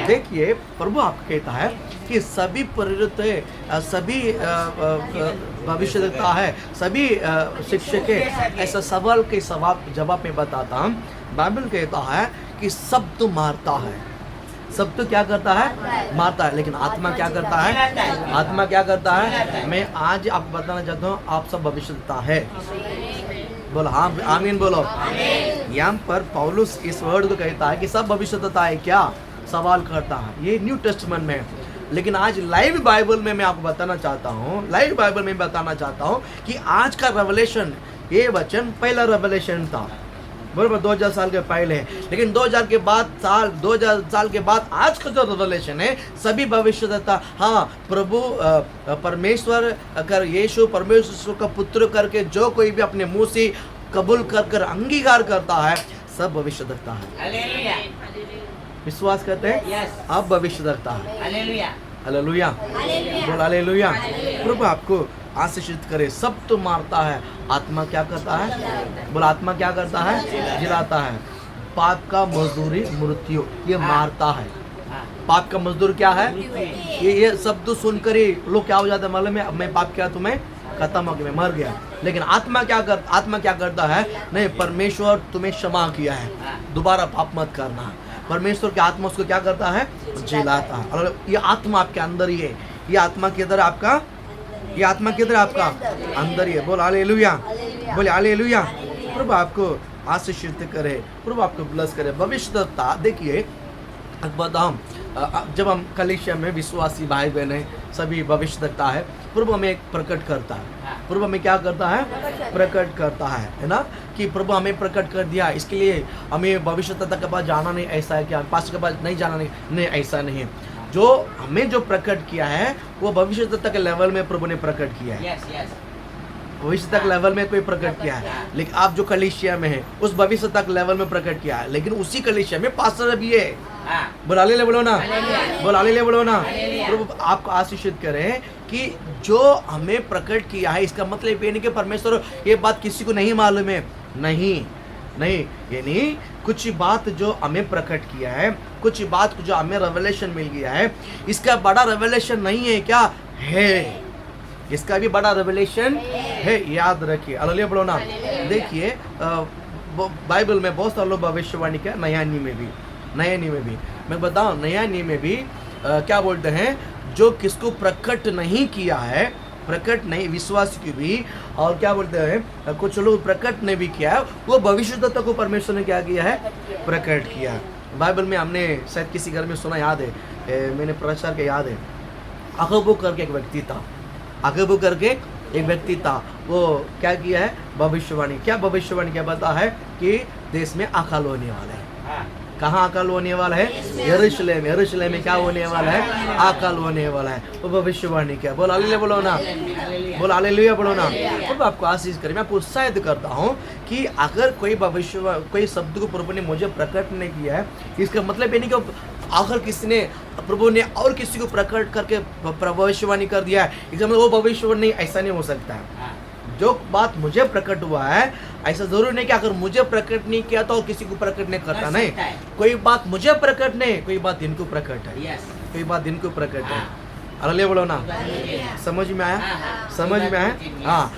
देखिए प्रभु आपको कहता है कि सभी प्रेरित है, सभी भविष्यद्वक्ता है, सभी शिक्षक है। ऐसा सवाल के जवाब में बताता हूँ। बाइबल कहता है कि सब तो मारता है, सब तो क्या करता है? मारता है, लेकिन आत्मा क्या करता है? आत्मा क्या करता है? मैं आज आपको बताना चाहता हूँ, आप सब भविष्यद्वक्ता है। बोलो हाँ, आमीन बोलो। यहाँ पर पौलुस इस वर्ड को कहता है कि सब भविष्यद्वक्ता है क्या? सवाल करता है। ये न्यू टेस्टमेंट में है, लेकिन आज लाइव बाइबल में मैं आपको बताना चाहता हूँ, लाइव बाइबल में बताना चाहता हूँ कि आज का रेवलेशन, ये वचन पहला रेवलेशन था, बराबर 2000 साल के पहले, लेकिन 2000 साल के बाद आज का जो रेवलेशन है, सभी भविष्यद्वक्ता, हाँ प्रभु परमेश्वर अगर यीशु परमेश्वर का पुत्र करके जो कोई भी अपने मुंह से कबूल कर अंगीकार करता है, सब भविष्यद्वक्ता है। हालेलुया। विश्वास करते हैं यस। आप भविष्यद्वक्ता है। हालेलुया। हालेलुया, बोल हालेलुया। प्रभु आपको आशीषित करे। सब तो मारता है, आत्मा क्या करता है? बोल आत्मा क्या करता है? जिलाता है। पाप का मजदूरी मृत्यु, ये मारता है। हाँ, पाप का मजदूर क्या है? ये शब्द सुनकर ही लोग क्या हो जाता है मालूम है? मैं पाप किया तो मैं खत्म हो गया, मैं मर गया। लेकिन आत्मा क्या करता है? नहीं, परमेश्वर तुम्हें क्षमा किया है, दोबारा पाप मत करना। परमेश्वर की आत्मा उसको क्या करता है? जिलाता है। और ये आत्मा आपके अंदर ही है। ये आत्मा किधर आपका? ये आत्मा किधर आपका? अंदर ही है। बोल हालेलुया, बोले हालेलुया। प्रभु आपको आशीषित करे, प्रभु आपको ब्लेस करे। भविष्यद्वक्ता देखिए, बताऊं, जब हम कलीसिया में विश्वासी भाई बहन सभी भविष्यद्वक्ता है, प्रभु हमें एक प्रकट करता है। प्रभु हमें क्या करता है? प्रकट करता है ना, कि प्रभु हमें प्रकट कर दिया, इसके लिए हमें भविष्यद्वक्ता के पास जाना नहीं, ऐसा है क्या? पास्टर के पास नहीं जाना, नहीं ऐसा नहीं है। जो हमें जो प्रकट किया है वो भविष्यद्वक्ता के लेवल में प्रभु ने प्रकट किया है। Yes, yes. भविष्य तक लेवल में कोई प्रकट किया है, लेकिन आप जो कलीसिया में है उस भविष्य तक लेवल में प्रकट किया है, लेकिन उसी कलीसिया में पास्टर भी है। हाँ, बोला ले बोलो ना, हालेलुया। बोला ले बोलो ना। हालेलुया। प्रभु आपको आशीषित करें कि जो हमें प्रकट किया है, इसका मतलब ये नहीं कि परमेश्वर ये बात किसी को नहीं मालूम है, नहीं, ये नहीं। कुछ बात जो हमें प्रकट किया है, कुछ बात जो हमें रेवलेशन मिल गया है, इसका बड़ा रेवलेशन नहीं है क्या? है, इसका भी बड़ा रेवलेशन है, याद रखिए। हालेलुया बोलो ना। देखिए बाइबल में बहुत सारे लोग भविष्यवाणी किया, नया नियम में भी मैं बताऊं, नया नियम में भी क्या बोलते हैं, जो किसको प्रकट नहीं किया है, प्रकट नहीं, विश्वास की भी, और क्या बोलते हैं, कुछ लोग प्रकट नहीं भी किया है, वो भविष्यद्वक्ता को परमेश्वर ने क्या किया है? प्रकट किया। बाइबल में हमने शायद किसी घर में सुना, याद है, मैंने प्रचार के याद है, अगबो करके एक व्यक्ति था, अगबो करके एक व्यक्ति था, वो क्या किया है? भविष्यवाणी। क्या भविष्यवाणी क्या बता है? कि देश में अकाल होने वाला है। हाँ, कहाँ अकाल होने वाला है? यरूशलेम। यरूशलेम में क्या होने वाला है? अकाल होने वाला है। वो भविष्यवाणी क्या? बोल हालेलुया बोलो ना, बोल हालेलुया बोलो ना। अब आपको आशीष करें, मैं आपको उत्साहित करता हूँ कि अगर कोई शब्द को प्रभु ने मुझे प्रकट नहीं किया है, इसका मतलब ये नहीं कि आखिर किसी ने, प्रभु ने और किसी को प्रकट करके भविष्यवाणी कर दिया है, इसका मतलब वो भविष्यवाणी नहीं, ऐसा नहीं हो सकता है। जो बात मुझे प्रकट हुआ है, ऐसा जरूर नहीं कि अगर मुझे प्रकट नहीं किया तो और किसी को प्रकट नहीं करता, नहीं। कोई बात मुझे प्रकट नहीं, कोई बात इनको प्रकट है, कोई बात इनको प्रकट है। हालेलुया बोलो ना। समझ में आया? समझ में आया? हाँ,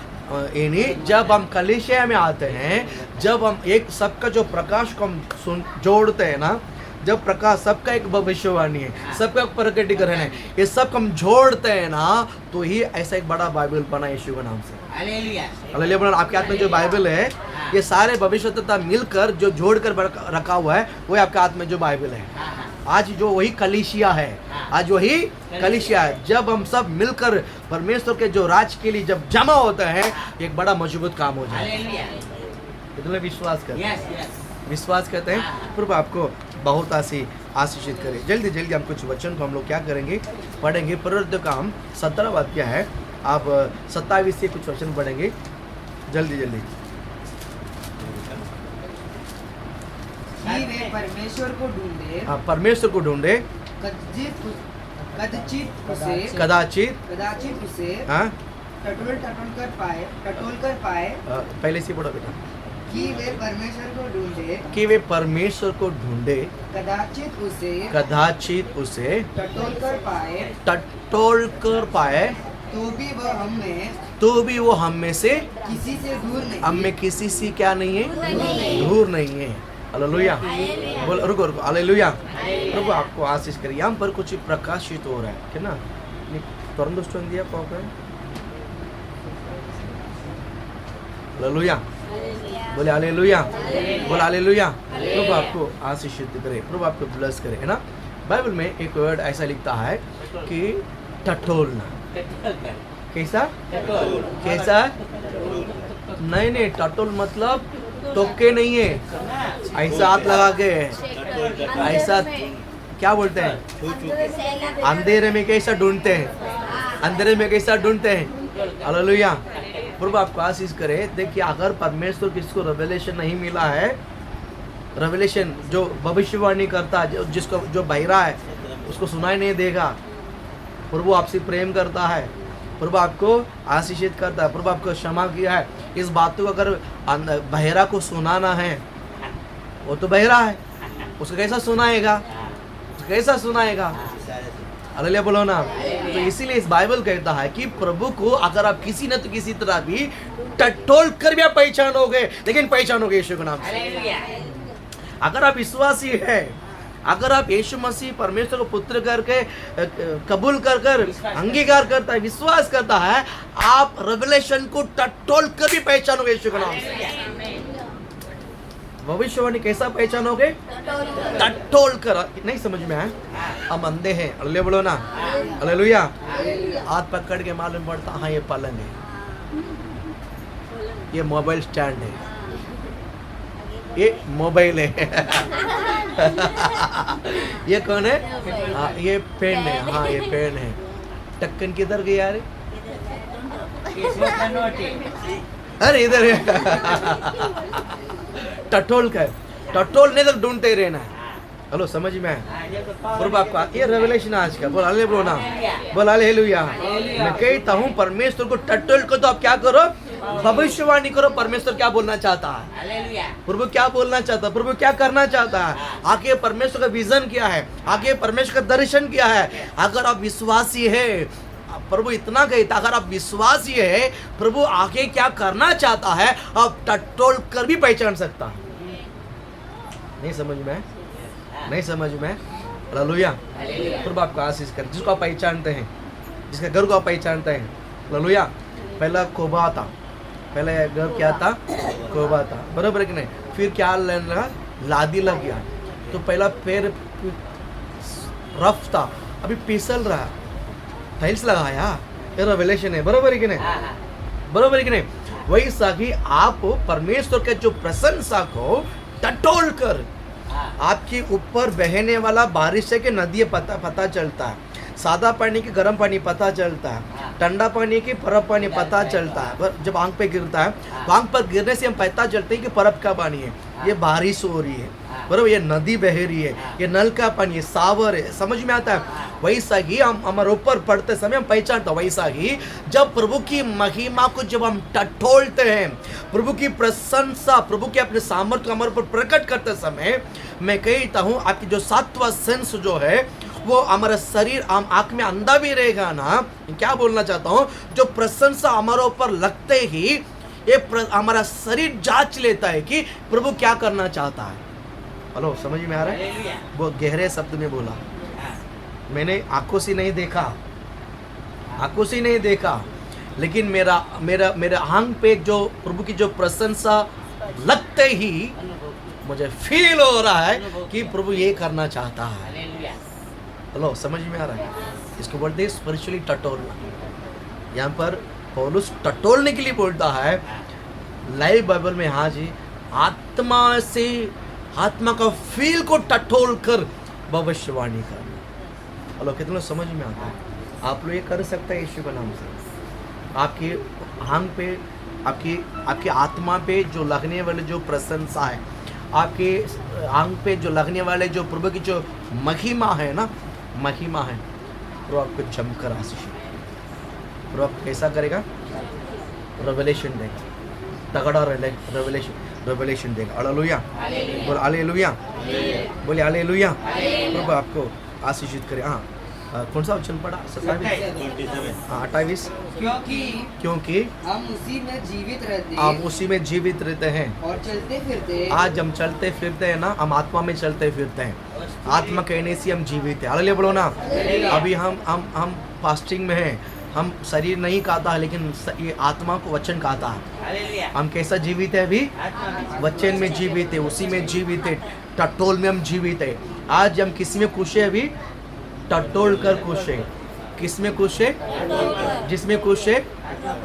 यानी जब हम कलीसिया में आते हैं, जब हम एक सबका जो प्रकाश को हम जोड़ते हैं ना, जब प्रकाश सबका एक भविष्यवाणी है, सबका एक प्रकटीकरण है, ये सब हम जोड़ते हैं ना, तो ही ऐसा एक बड़ा बाइबल बना यीशु के नाम से। हालेलुया बोलो। आपके हाथ में जो बाइबल है, ये सारे भविष्यवक्ता मिलकर जो जोड़कर रखा हुआ है, वो आपके हाथ में जो बाइबल है, आज जो वही कलीसिया है, आज वही कलीसिया है। जब हम सब मिलकर परमेश्वर के जो राज के लिए जब जमा होते हैं, एक बड़ा मजबूत काम हो जाए। इतना विश्वास करते हैं, विश्वास करते हैं। प्रभु आपको बहुत आशीषित करे। जल्दी जल्दी हम कुछ वचन को हम लोग क्या करेंगे, पढ़ेंगे। प्रवृत्ति का हम 17 वाक्य है, आप 27 से कुछ वचन पढ़ेंगे। जल्दी जल्दी। कि वे परमेश्वर को ढूंढे, हाँ, परमेश्वर को ढूंढे, कदाचित उसे हाँ टटोल कर पाए। पहले से पढ़ो बेटा। कि वे परमेश्वर को ढूंढे, कि वे परमेश्वर को ढूंढे, कदाचित उसे टटोल कर पाए, तो भी वो हम में से किसी से दूर नहीं, हम में किसी से क्या नहीं है? दूर नहीं है। हालेलुया बोल। रुको हालेलुया। प्रभु आपको आशीष करे। यहाँ पर कुछ प्रकाशित हो रहा है कि ना, दिया हालेलुया बोले, हालेलुया बोल, हालेलुया। प्रभु आपको आशीषित करे, प्रभु आपको ब्लेस करे, है ना। बाइबल में एक वर्ड ऐसा लिखता है कि टटोलना। कैसा? कैसा? नहीं, टटोल मतलब टोके नहीं है, ऐसा हाथ लगा के, ऐसा क्या बोलते हैं, अंधेरे में कैसा ढूंढते हैं, अंधेरे में कैसा ढूंढते हैं। हालेलुया। प्रभु आपको आशीष करे। देखिए, अगर परमेश्वर किसको रेवलेशन नहीं मिला है, रेवलेशन जो भविष्यवाणी करता है, जिसको जो बहरा है उसको सुनाई नहीं देगा। प्रभु आपसे प्रेम करता है, प्रभु आपको आशीषित करता है, प्रभु आपको क्षमा किया है। इस बात को अगर बहरा को सुनाना है, वो तो बहरा है, उसको कैसा सुनाएगा? कैसा सुनाएगा? हालेलुया बोलो ना। तो इसीलिए इस बाइबल कहता है कि प्रभु को अगर आप किसी न तो किसी तरह भी टटोल कर भी आप पहचानोगे, लेकिन पहचानोगे यीशु के नाम से। अगर आप विश्वासी है, अगर आप यीशु मसीह परमेश्वर को पुत्र करके कबूल कर अंगीकार करता है, विश्वास करता है, आप रेवलेशन को टटोल कर भी पहचानोगे यीशु के नाम से। भविष्यवाणी कैसा पहचानोगे? टटोल कर। नहीं समझ में आया? हम अंधे हैं, हालेलुया बोलो ना। हालेलुया। हाथ पकड़ के मालूम पड़ता, हाँ ये पलंग है, ये मोबाइल स्टैंड है, ये मोबाइल है। ये कौन है? हाँ ये पेन है, हाँ ये पेन है। टक्कन किधर गई यार? अरे इधर है। टटोल कर, टटोल नहीं तक ढूंढते रहना है। हेलो, समझ में आया? प्रभु आपको ये रेवलेशन आज का बोल, हालेलुया बोलो ना, बोल हालेलुया। मैं कहता हूँ परमेश्वर को टटोल को तो आप क्या करो? भविष्यवाणी करो। परमेश्वर क्या बोलना चाहता है, प्रभु क्या बोलना चाहता है, प्रभु क्या करना चाहता है, आगे परमेश्वर का विजन क्या है, आगे परमेश्वर का दर्शन क्या है। अगर आप विश्वासी है, प्रभु इतना कहता, अगर आप विश्वासी है, प्रभु आगे क्या करना चाहता है, आप टटोल कर भी पहचान सकता है। नहीं समझ में? नहीं समझ में? हालेलुया। प्रभु आपको आशीष करे। जिसको आप पहचानते हैं, जिसके घर को आप पहचानते हैं, हालेलुया। पहला कोबा था, पहले घर क्या था? कोबा था, बराबर कि नहीं? फिर क्या लेने लगा? लादी लग गया। तो पहला पैर रफ था, अभी फिसल रहा, टाइल्स लगाया, ये रेवलेशन है, बराबर है कि नहीं? बराबर है कि नहीं? वही सा कि आप परमेश्वर के जो प्रशंसा को टटोल कर आपके ऊपर बहने वाला बारिश है कि नदी है, पता चलता है। सादा पानी की गर्म पानी पता चलता है, ठंडा पानी की बर्फ पानी पता चलता है। पर जब आंख पे गिरता है तो आंख पर गिरने से हम पता चलते हैं कि बर्फ का पानी है, ये बारिश हो रही है, बराबर, ये नदी बह रही है, ये नल का पानी है, सावर है, समझ में आता है। वैसा ही हम हमारे ऊपर पड़ते समय हम पहचानते हैं। वैसा ही जब प्रभु की महिमा को जब हम टटोलते हैं, प्रभु की प्रशंसा, प्रभु के अपने सामर्थ्य हमारे ऊपर प्रकट करते समय, मैं कहता हूँ आपकी जो सातवां सेंस जो है वो हमारा शरीर आंख में अंधा भी रहेगा ना। क्या बोलना चाहता हूँ, जो प्रशंसा हमारे ऊपर लगते ही ये हमारा शरीर जांच लेता है कि प्रभु क्या करना चाहता है। हेलो, समझ में आ रहा है? वो गहरे शब्द में बोला, मैंने आंखों से नहीं देखा, आंखों से नहीं देखा, लेकिन मेरा मेरा मेरा आंख पे जो प्रभु की जो प्रशंसा लगते ही मुझे फील हो रहा है कि प्रभु ये करना चाहता है। हेलो, समझ में आ रहा है? इसको बोलते हैं स्पिरिचुअली टटोलना। यहाँ पर पौलुस टटोलने के लिए बोलता है, लाइव बाइबल में, हाँ जी, आत्मा से, आत्मा का फील को टटोल कर भविष्यवाणी करना। हेलो, कितने लोग समझ में आता है? आप लोग ये कर सकते हैं यीशु के नाम से। आपकी आंख पे, आपकी आत्मा पे जो लगने वाले जो प्रशंसा है, आपके आंख पे जो लगने वाले जो प्रभु की जो महिमा है ना, महिमा है, वो आपको जमकर आशीष देगा। वो आप कैसा करेगा? रेवलेशन देगा, तगड़ा रेवलेशन देगा। हालेलुया, बोल हालेलुया, बोले हालेलुया। प्रभु आपको आशीषित करे। हाँ, कौन सा वचन पढ़ा? 28। क्योंकि हम उसी में जीवित रहते हैं, आप उसी में जीवित रहते हैं और चलते फिरते। आज हम चलते फिरते हैं ना, हम आत्मा में चलते फिरते हैं। आत्मा कहने से हम जीवित हैं। हालेलुया बोलो ना। अभी हम फास्टिंग में हैं, हम शरीर नहीं खाता है, लेकिन ये आत्मा को वचन खाता है। हम कैसा जीवित है? अभी वचन में जीवित है, उसी में जीवित है, टटोल में हम जीवित है। आज हम किस में खुश है? अभी टटोल कर खुश है। किस में खुश है? जिसमें खुश है,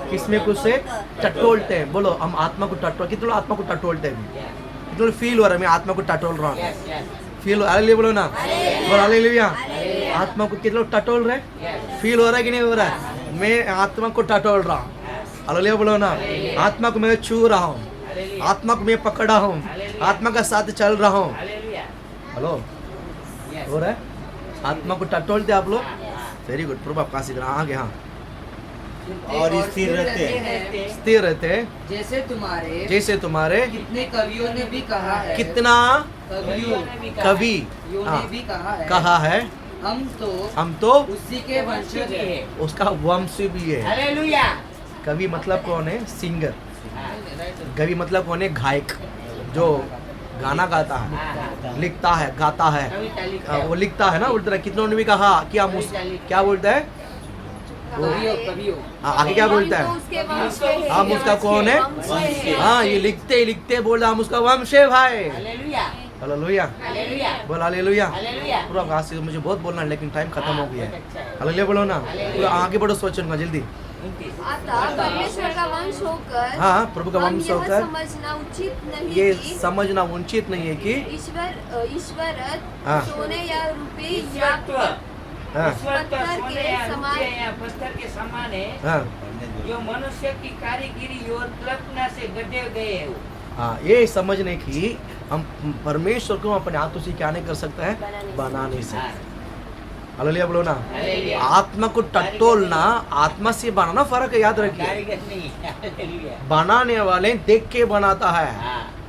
किस में खुश है? टटोलते हैं। बोलो, हम आत्मा को टटोल, कितने लोग आत्मा को टटोलते हैं? कितने लोग फील हो रहा है मैं आत्मा को टटोल रहा हूँ? फील, हालेलुया बोलो ना, बोलो हालेलुया। आत्मा को कितने लोग टटोल रहे? फील हो रहा है कि नहीं हो रहा है? मैं आत्मा को टटोल रहा हूँ। हालेलुया बोलो ना। आत्मा को मैं छू रहा हूँ, आत्मा को मैं पकड़ा हूँ, आत्मा का साथ चल रहा हूँ। हेलो, हो रहा है? आत्मा को टटोलते आप लोग? वेरी गुड, प्रभु आप कहाँ सीख रहे हैं? आगे, हाँ। और स्थिर रहते हैं, स्थिर रहते हैं जैसे तुम्हारे कितने कवियों ने भी कहा है, कितना कवि ने भी कहा है, हम तो उसी के वंशज हैं। उसका वंश भी है। हालेलुया। कवि मतलब कौन है? सिंगर। कवि मतलब कौन है? गायक, जो गाना गाता है, लिखता है, गाता है, वो लिखता है ना। उल्टा कितनों ने भी कहा कि हम क्या बोलते हैं? कवियों। हाँ, आगे क्या बोलता है? हम उसका कौन है? हाँ, ये लिखते लिखते बोला हम उसका वंश है भाई। हालेलुया, बोल हालेलुया। पूरा आशीष। मुझे बहुत बोलना है लेकिन टाइम खत्म हो गया है। हालेलुया बोलो ना। पूरा आगे बढ़ो, सोचो ना जल्दी। परमेश्वर का वंश होकर, हाँ, प्रभु का हम वंश यह होकर समझना उचित नहीं ये कि समझना उचित नहीं है कि ईश्वरत हाँ। सोने या रुपये या हाँ, पत्थर के समान है, हाँ, जो मनुष्य की कारीगिरी और कल्पना से गढ़े गए हैं। हाँ, ये समझने की हम परमेश्वर को अपने हाथों से क्या नहीं कर सकते हैं? बना नहीं सकते। हालेलुया बोलो ना। आत्मा को टटोलना, आत्मा से बनाना फर्क है, याद रखिए। कारीगर नहीं। हालेलुया। बनाने वाले देख के बनाता है,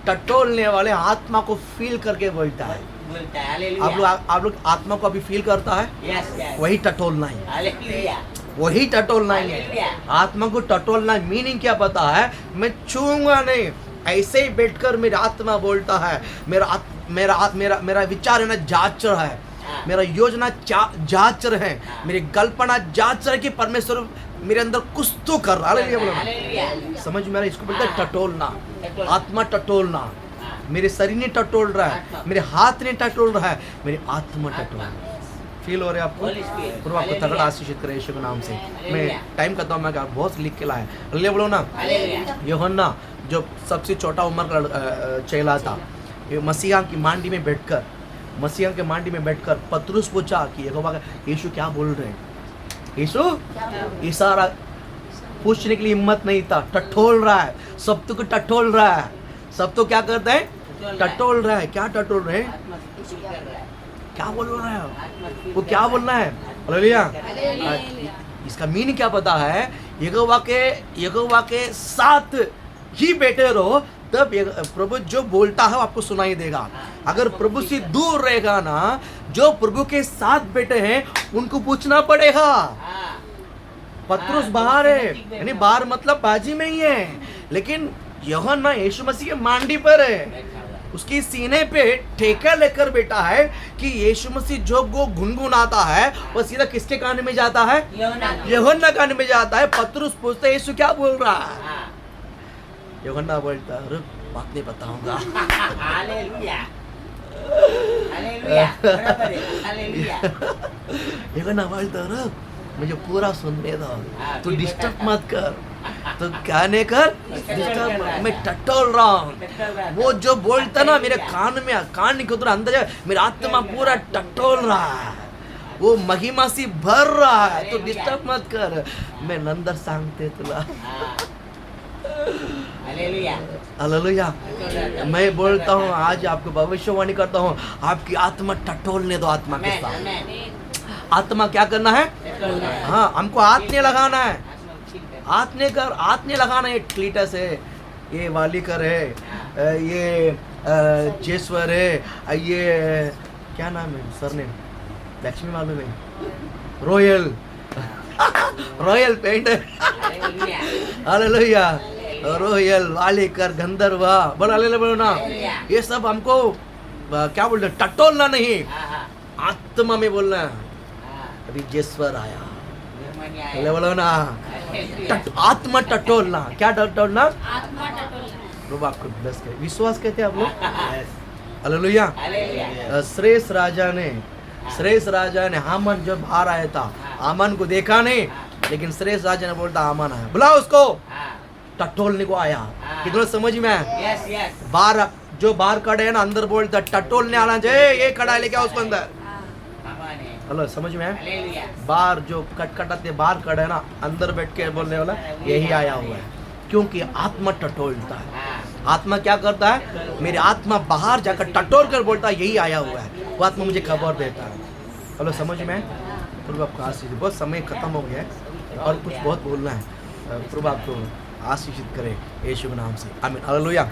टटोलने वाले आत्मा को फील करके बोलता है। बोलता है हालेलुया। आप लोग आत्मा को अभी फील करता है, यस यस। वही टटोलना है, हालेलुया। वही टटोलना है। हालेलुया। आत्मा को टटोलना मीनिंग क्या पता है? मैं छूऊंगा नहीं, ऐसे ही बैठकर मेरा आत्मा बोलता है, मेरा विचार है ना जांच रहा है, मेरा योजना जांच रहे हैं, मेरी कल्पना जांच रहे कि परमेश्वर मेरे अंदर कुछ तो कर रहा है। हालेलुया। समझ में आ रहा है? इसको बोलते हैं टटोलना। आत्मा टटोलना। मेरे शरीर ने टटोल रहा है, मेरे हाथ ने टटोल रहा है, मेरी आत्मा टटोल रहा है। फील हो रहा है आपको? प्रभु आपको तगड़ा आशीषित करे यीशु के नाम से। मैं टाइम करता हूँ, मैं बहुत लिख के लाया। हालेलुया बोलो ना। यूहन्ना जो सबसे छोटा उम्र का चेला था, ये मसीहा की मांडी में बैठकर पतरस पूछा कि यहोवा का यीशु क्या बोल रहे हैं। यीशु इशारा पूछने के लिए हिम्मत नहीं था, टटोल रहा है, सब तो टटोल रहा है, सब तो क्या करते हैं, टटोल रहा है। क्या टटोल रहे हैं, आत्मस्तुति कर रहा है, क्या बोल रहा है आत्मस्तुति वो, क्या बोलना है, हालेलुया। हालेलुया। इसका मीनिंग क्या पता है, यहोवा के साथ ही बैठे रहो, तब प्रभु जो बोलता है वो आपको सुनाई देगा। अगर प्रभु से दूर रहेगा ना, जो प्रभु के साथ बैठे हैं उनको पूछना पड़ेगा। हाँ, पतरस बाहर है, यानी बाहर मतलब बाजी में ही है, लेकिन यूहन्ना यीशु मसीह के मांडी पर है, बैठा हुआ है। उसकी सीने पे ठेका लेकर बैठा है कि यीशु मसीह जो वो गुनगुनाता है वो सीधा किसके कान में जाता है, यूहन्ना कान में जाता है। पतरस पूछता है यीशु क्या बोल रहा है, हाँ, यूहन्ना बोलता है रुक बात नहीं बताऊंगा। हालेलुया, हालेलुया, बराबर है, हालेलुया। यूहन्ना बोलता है रुक मुझे पूरा सुनने दो, हाँ, तू फिर डिस्टर्ब बताता। मत कर, तो क्या नहीं कर, डिस्टर्ब मैं टटोल रहा हूँ। वो जो बोलता ना मेरे कान में, कान नहीं खुद अंदर जाए, मेरा आत्मा पूरा टटोल रहा है, वो महिमा से भर रहा है, तो डिस्टर्ब मत कर, मैं नंदर सांगते तुला। हाँ, हालेलुया, हालेलुया। मैं बोलता हूँ आज आपको भविष्यवाणी करता हूँ, आपकी आत्मा टटोलने दो आत्मा के आमेन, साथ। आमेन। आत्मा क्या करना है, हाँ हमको हाथ नहीं लगाना है, हाथ नहीं लगाना। ये क्लीटस है, ये वालीकर है, ये जेश्वर है, ये क्या नाम है सर ने, लक्ष्मी मालूम है, royal royal painter, hallelujah, hallelujah, royal Walikar गंधर्व, बोलो हालेलुया बोलो ना। ये सब हमको क्या बोलते हैं, टटोलना नहीं, हाँ, हाँ, आत्मा में बोलना है। हाँ, अभी जेश्वर आया, जर्मनी आया। बोले बोलो ना, हालेलुया। आत्मा टटोलना, क्या टटोलना, आत्मा टटोलना। प्रभु आपको ब्लेस करे। विश्वास कहते हैं आप लोग, हालेलुया। हालेलुया। श्रेष्ठ राजा ने हामान जो बाहर आया था, हामान को देखा नहीं, लेकिन श्रेष्ठ राजा ने बोलता हामान आया, बुलाओ उसको, हाँ, टटोलने को आया। कितना समझ में आया, यस, यस। बाहर जो बाहर खड़े है ना, अंदर बोलता टटोलने आना चाहिए, ये खड़ा है लेके आओ उसको अंदर। आमेन है। हेलो समझ में आया, हालेलुया। बाहर जो कटकटाते बाहर खड़े है ना, अंदर बैठ के बोलने वाला यही आया हुआ है, क्योंकि आत्मा टटोलता है। हाँ, आत्मा क्या करता है, मेरी आत्मा बाहर जाकर टटोल कर बोलता है यही आया हुआ है, वो आत्मा मुझे खबर देता है। हेलो समझ में आया? प्रभु आपको आशीष दे। बहुत समय खत्म हो गया है और कुछ बहुत बोलना है, प्रभु आपको आशीषित करे यीशु के नाम से, आमीन, हालेलुया।